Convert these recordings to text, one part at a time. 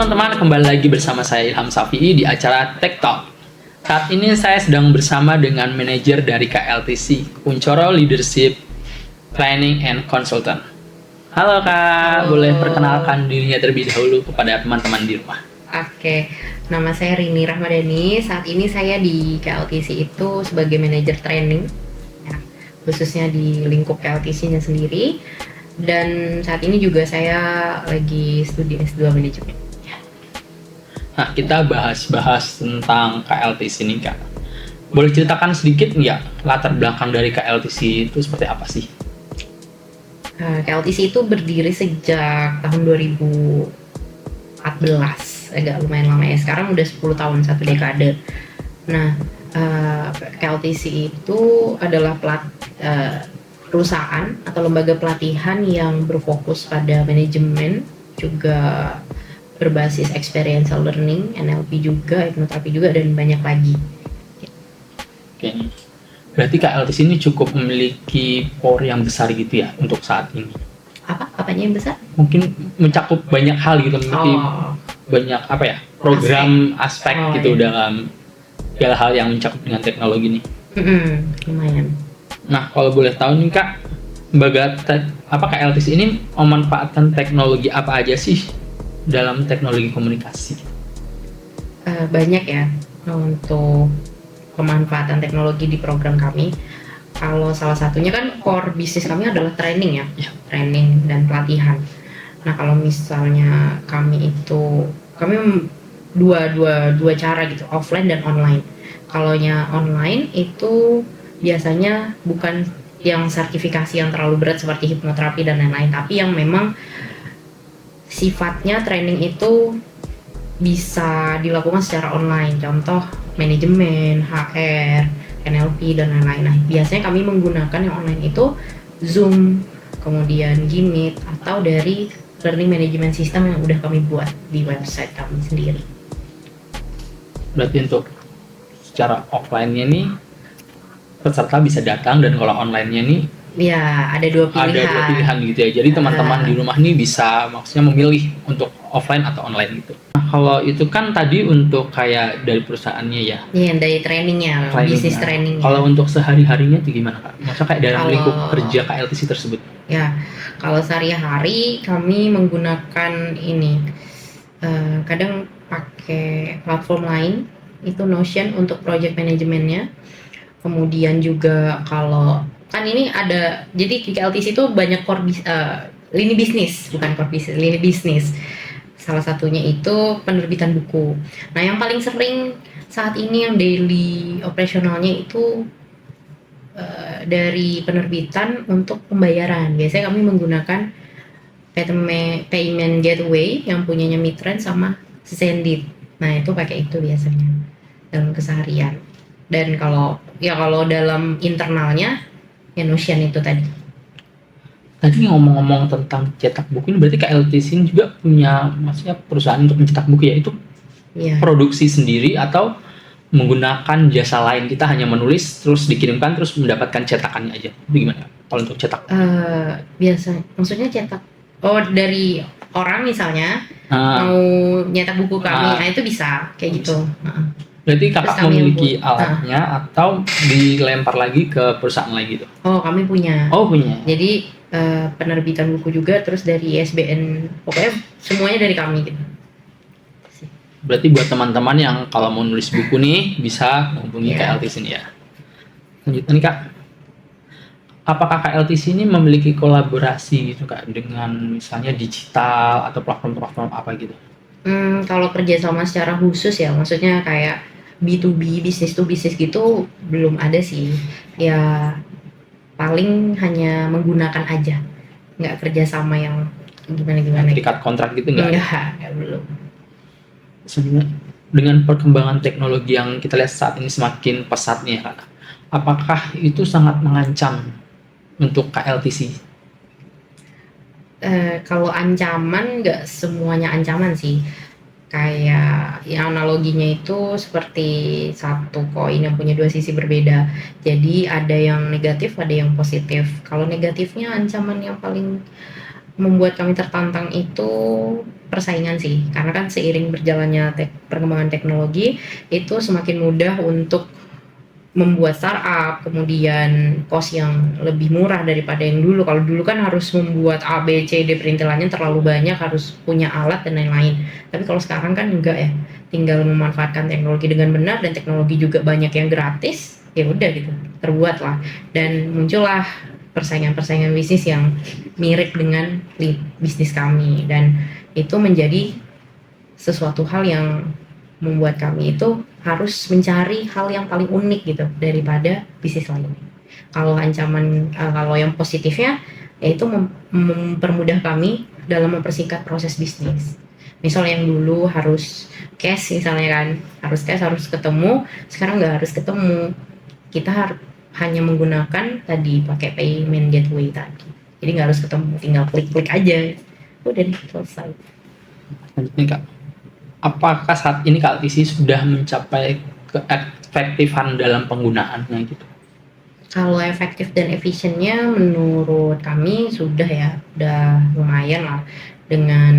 teman-teman, kembali lagi bersama saya Ilham Safi'i di acara Tech Talk. Saat ini saya sedang bersama dengan manajer dari KLTC, Kuncoro Leadership Planning and Consultant. Halo Kak, Halo. boleh perkenalkan dirinya terlebih dahulu kepada teman-teman di rumah. Oke, nama saya Rini Rahmadani. Saat ini saya di KLTC itu sebagai manajer training, ya, khususnya di lingkup KLTC-nya sendiri. Dan saat ini juga saya lagi studi S2 manajemen. Nah, kita bahas tentang KLTC ini Kak. Boleh ceritakan sedikit nggak latar belakang dari KLTC itu seperti apa sih? KLTC itu berdiri sejak tahun 2014, agak lumayan lama ya. Sekarang udah 10 tahun, satu dekade. Nah, KLTC itu adalah perusahaan atau lembaga pelatihan yang berfokus pada manajemen, juga berbasis experiential learning, NLP juga, hipnoterapi juga, dan banyak lagi. Oke. Berarti KLTC ini cukup memiliki power yang besar gitu ya untuk saat ini. Apanya yang besar? Mungkin mencakup banyak hal gitu, memiliki banyak program aspek gitu dalam segala hal yang mencakup dengan teknologi nih. Lumayan. Nah, kalau boleh tahu nih Kak, KLTC ini memanfaatkan teknologi apa aja sih dalam teknologi komunikasi? Banyak ya untuk pemanfaatan teknologi di program kami. Kalau salah satunya kan core bisnis kami adalah training ya, training dan pelatihan. Nah, kalau misalnya kami dua cara gitu, offline dan online. Kalaunya online itu biasanya bukan yang sertifikasi yang terlalu berat seperti hipnoterapi dan lain-lain, tapi yang memang sifatnya training itu bisa dilakukan secara online. Contoh manajemen, HR, NLP dan lain-lain. Nah, biasanya kami menggunakan yang online itu Zoom, kemudian Gmeet, atau dari learning management system yang udah kami buat di website kami sendiri. Berarti untuk secara offline-nya nih peserta bisa datang, dan kalau online-nya nih ya ada dua pilihan gitu ya. Jadi teman-teman di rumah nih bisa maksudnya memilih untuk offline atau online gitu. Nah, kalau itu kan tadi untuk kayak dari perusahaannya ya. Iya, dari trainingnya, bisnis trainingnya. Kalau untuk sehari-harinya tuh gimana Kak? Maksudnya kayak dalam lingkup kerja KLTC tersebut? Ya, kalau sehari-hari kami menggunakan ini, kadang pakai platform lain, itu Notion untuk project manajemennya. Kemudian juga kalau kan ini ada, jadi di KLTC itu banyak lini bisnis, bukan core bisnis, lini bisnis. Salah satunya itu penerbitan buku. Nah, yang paling sering saat ini yang daily operasionalnya itu dari penerbitan untuk pembayaran. Biasanya kami menggunakan payment gateway yang punyanya Midtrend sama Sendit. Nah, itu pakai itu biasanya dalam keseharian. Dan kalau dalam internalnya ya Notion itu tadi. Tadi ngomong-ngomong tentang cetak buku, ini berarti KLTC ini juga punya maksudnya perusahaan untuk mencetak buku ya? Itu produksi sendiri atau menggunakan jasa lain, kita hanya menulis terus dikirimkan terus mendapatkan cetakannya aja? Itu gimana kalau untuk cetak? Biasa, maksudnya cetak dari orang misalnya mau nyetak buku kami, itu bisa kayak gitu. Berarti kakak memiliki alatnya atau dilempar lagi ke perusahaan lagi gitu? Oh, kami punya. Oh, punya. Jadi penerbitan buku juga, terus dari ISBN, pokoknya semuanya dari kami gitu. Berarti buat teman-teman yang kalau mau nulis buku nih bisa menghubungi KLTC ini ya. Lanjut nih Kak, apakah KLTC ini memiliki kolaborasi gitu Kak dengan misalnya digital atau platform-platform apa gitu? Kalau kerjasama secara khusus ya, maksudnya kayak B2B, business to business gitu belum ada sih. Ya paling hanya menggunakan aja, nggak kerjasama yang gimana-gimana. Terikat kontrak gitu nggak? Nggak, belum. Sebenarnya dengan perkembangan teknologi yang kita lihat saat ini semakin pesat nih Kak, apakah itu sangat mengancam untuk KLTC? Kalau ancaman, nggak semuanya ancaman sih. Kayak yang analoginya itu seperti satu koin yang punya dua sisi berbeda. Jadi ada yang negatif, ada yang positif. Kalau negatifnya, ancaman yang paling membuat kami tertantang itu persaingan sih, karena kan seiring berjalannya perkembangan teknologi itu semakin mudah untuk membuat startup, kemudian cost yang lebih murah daripada yang dulu. Kalau dulu kan harus membuat A, B, C, D perintilannya terlalu banyak, harus punya alat dan lain-lain. Tapi kalau sekarang kan enggak ya, tinggal memanfaatkan teknologi dengan benar dan teknologi juga banyak yang gratis, ya udah gitu, terbuat lah. Dan muncullah persaingan-persaingan bisnis yang mirip dengan bisnis kami, dan itu menjadi sesuatu hal yang membuat kami itu harus mencari hal yang paling unik gitu daripada bisnis lainnya. Kalau kalau yang positifnya yaitu mempermudah kami dalam mempersingkat proses bisnis. Misal yang dulu harus cash misalnya kan, harus ketemu, sekarang nggak harus ketemu. Kita hanya menggunakan tadi pakai payment gateway tadi. Jadi nggak harus ketemu, tinggal klik-klik aja. Udah selesai. Lanjut nih Kak. Apakah saat ini KLTC sudah mencapai keefektifan dalam penggunaannya gitu? Kalau efektif dan efisiennya menurut kami sudah ya, udah lumayan lah dengan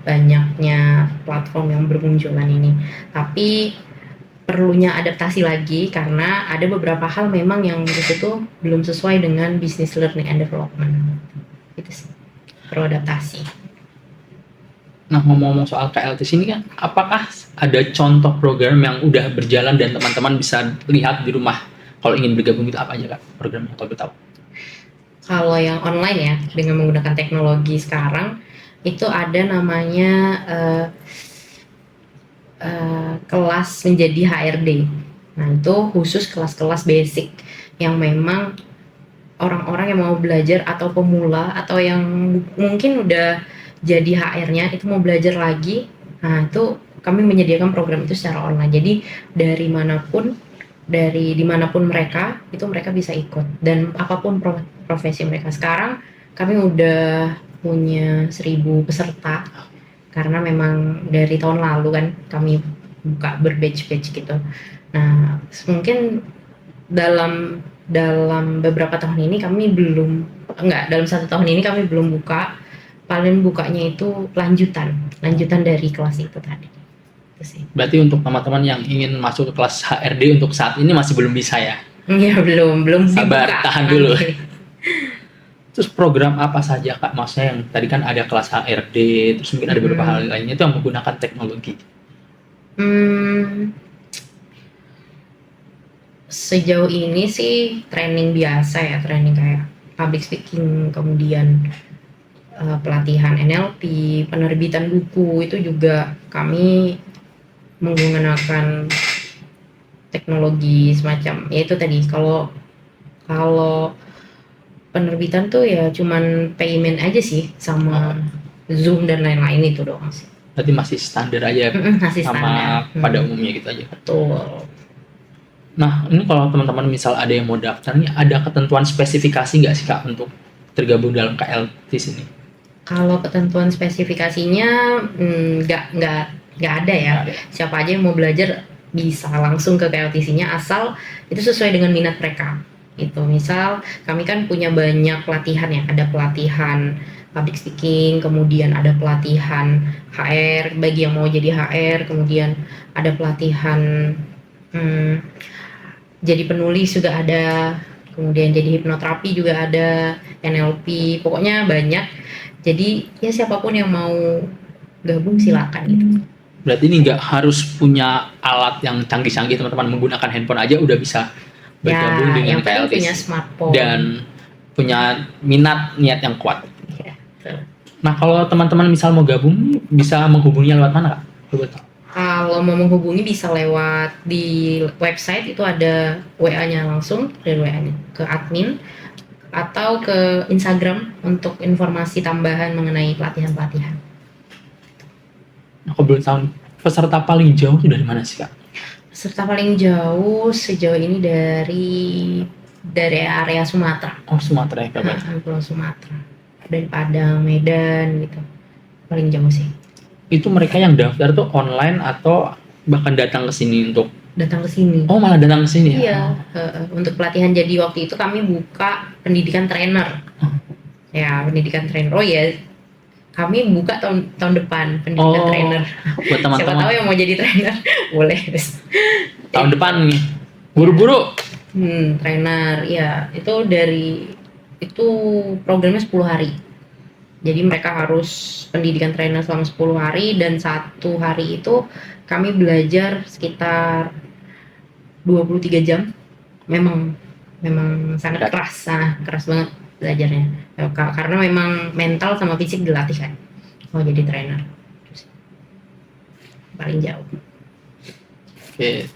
banyaknya platform yang bermunculan ini. Tapi perlunya adaptasi lagi karena ada beberapa hal memang yang itu belum sesuai dengan business learning and development. Itu sih, perlu adaptasi. Nah, ngomong-ngomong soal KLTC ini kan, apakah ada contoh program yang udah berjalan dan teman-teman bisa lihat di rumah kalau ingin bergabung itu apa aja Kak programnya kalau tahu? Kalau yang online ya, dengan menggunakan teknologi sekarang itu ada namanya kelas menjadi HRD. Nah itu khusus kelas-kelas basic yang memang orang-orang yang mau belajar atau pemula atau yang mungkin udah jadi HR-nya itu mau belajar lagi. Nah itu kami menyediakan program itu secara online, jadi dari dimanapun mereka itu mereka bisa ikut, dan apapun profesi mereka. Sekarang kami udah punya 1.000 peserta karena memang dari tahun lalu kan kami buka berbatch-batch gitu. Nah mungkin dalam beberapa tahun ini kami dalam 1 tahun ini kami belum buka. Paling bukanya itu lanjutan dari kelas itu tadi. Itu sih. Berarti untuk teman-teman yang ingin masuk ke kelas HRD untuk saat ini masih belum bisa ya? Iya, belum sabar dibuka. Tahan dulu. Terus program apa saja Kak? Maksudnya yang tadi kan ada kelas HRD, terus mungkin ada beberapa hal lainnya itu yang menggunakan teknologi. Sejauh ini sih training biasa ya, training kayak public speaking, kemudian pelatihan NLP, penerbitan buku, itu juga kami menggunakan teknologi semacam yaitu tadi. Kalau penerbitan tuh ya cuman payment aja sih sama Zoom dan lain-lain itu doang sih. Berarti masih standar aja masih sama standar. pada umumnya gitu aja. Betul. Nah ini kalau teman-teman misal ada yang mau daftar nih, ada ketentuan spesifikasi nggak sih Kak untuk tergabung dalam KLTC ini? Kalau ketentuan spesifikasinya nggak ada ya. Siapa aja yang mau belajar bisa langsung ke KLTC-nya asal itu sesuai dengan minat mereka. Itu misal kami kan punya banyak pelatihan ya, ada pelatihan public speaking, kemudian ada pelatihan HR bagi yang mau jadi HR, kemudian ada pelatihan jadi penulis juga ada, kemudian jadi hipnoterapi juga ada, NLP, pokoknya banyak. Jadi ya siapapun yang mau gabung silakan gitu. Berarti ini nggak harus punya alat yang canggih-canggih, teman-teman menggunakan handphone aja udah bisa bergabung dengan KLTC. Punya smartphone dan punya niat yang kuat. Ya, nah kalau teman-teman misal mau gabung bisa menghubungi lewat mana Kak? Kalau mau menghubungi bisa lewat di website, itu ada WA-nya langsung dari WA-nya ke admin atau ke Instagram untuk informasi tambahan mengenai pelatihan-pelatihan. Aku belum tahu peserta paling jauh itu dari mana sih Kak? Peserta paling jauh sejauh ini dari area Sumatera. Oh Sumatera ya Kak? Pulau Sumatera, dari Padang, Medan gitu, paling jauh sih. Itu mereka yang daftar tuh online atau bahkan datang ke sini untuk? Datang ke sini. Oh malah datang ke sini ya? Iya, untuk pelatihan. Jadi waktu itu kami buka pendidikan trainer. Ya, pendidikan trainer. Oh ya, kami buka tahun depan pendidikan trainer. Buat teman-teman. Siapa tahu yang mau jadi trainer boleh. Tahun depan nih. Buru-buru. Trainer, ya itu programnya 10 hari. Jadi mereka harus pendidikan trainer selama 10 hari dan 1 hari itu kami belajar sekitar 23 jam. Memang sangat keras, keras banget belajarnya. Karena memang mental sama fisik dilatih kan. Mau jadi trainer. Paling jauh. Oke.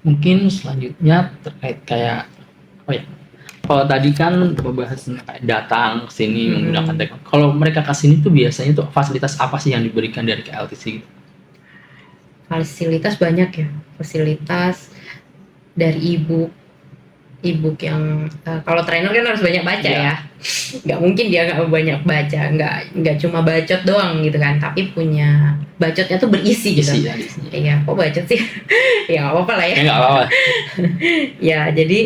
Mungkin selanjutnya terkait kayak kalau tadi kan membahas kayak datang ke sini menggunakan teknologi. Kalau mereka ke sini tuh biasanya tuh fasilitas apa sih yang diberikan dari KLTC gitu? Fasilitas banyak ya. Fasilitas dari e-book yang kalau trainer kan harus banyak baca ya. Nggak mungkin dia nggak banyak baca, nggak cuma bacot doang gitu kan, tapi punya bacotnya tuh berisi gitu. Iya, kok bacot sih? Ya nggak apa-apa lah ya. Nggak apa-apa. Ya, jadi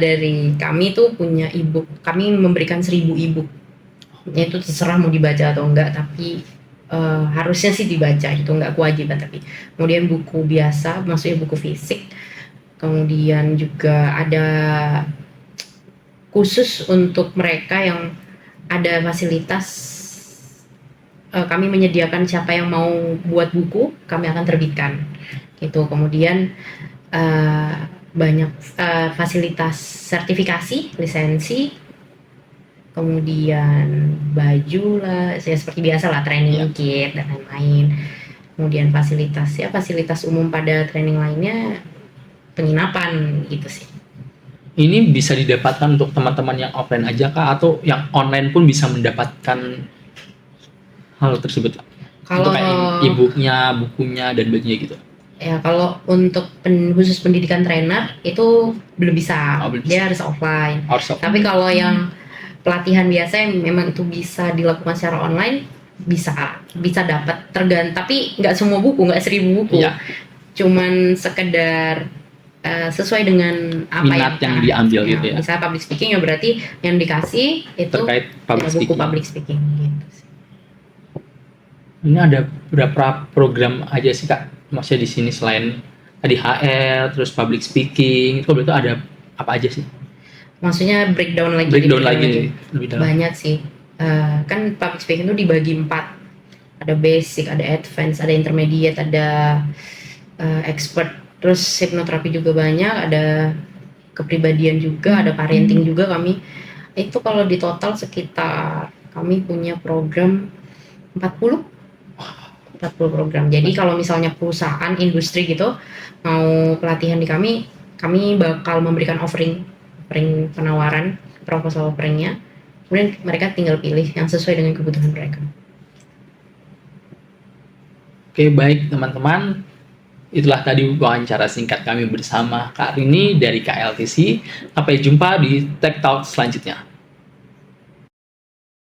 dari kami tuh punya e-book, kami memberikan 1000 e-book. Itu terserah mau dibaca atau enggak, tapi harusnya sih dibaca, itu nggak kewajiban. Tapi kemudian buku biasa, maksudnya buku fisik. Kemudian juga ada khusus untuk mereka yang ada fasilitas, kami menyediakan siapa yang mau buat buku, kami akan terbitkan gitu. Kemudian banyak fasilitas sertifikasi, lisensi, kemudian baju lah, ya seperti biasa lah, training kit dan lain-lain. Kemudian fasilitas umum pada training lainnya, penginapan gitu sih. Ini bisa didapatkan untuk teman-teman yang offline aja kah, atau yang online pun bisa mendapatkan hal tersebut? Kalau kayak e-booknya, bukunya, dan bajunya gitu. Ya, kalau untuk khusus pendidikan trainer itu belum bisa. Dia harus offline. Tapi kalau yang pelatihan biasa yang memang itu bisa dilakukan secara online, bisa dapat tapi nggak semua buku, nggak 1000 buku. Cuman sekedar sesuai dengan apa minat yang diambil gitu ya. Misalnya public speaking, ya berarti yang dikasih itu terkait buku public speaking gitu. Ini ada berapa program aja sih Kak? Maksudnya di sini selain tadi HR, terus public speaking, itu berarti ada apa aja sih? Maksudnya breakdown lagi. Banyak sih. Kan public speaking itu dibagi 4. Ada basic, ada advance, ada intermediate, ada expert. Terus hipnoterapi juga banyak, ada kepribadian juga, ada parenting juga kami. Itu kalau di total sekitar kami punya program 40 program. Jadi kalau misalnya perusahaan, industri gitu mau pelatihan di kami bakal memberikan offering penawaran, proposal offeringnya. Kemudian mereka tinggal pilih yang sesuai dengan kebutuhan mereka. Oke, baik teman-teman. Itulah tadi wawancara singkat kami bersama Kak Rini dari KLTC. Sampai jumpa di Tech Talk selanjutnya.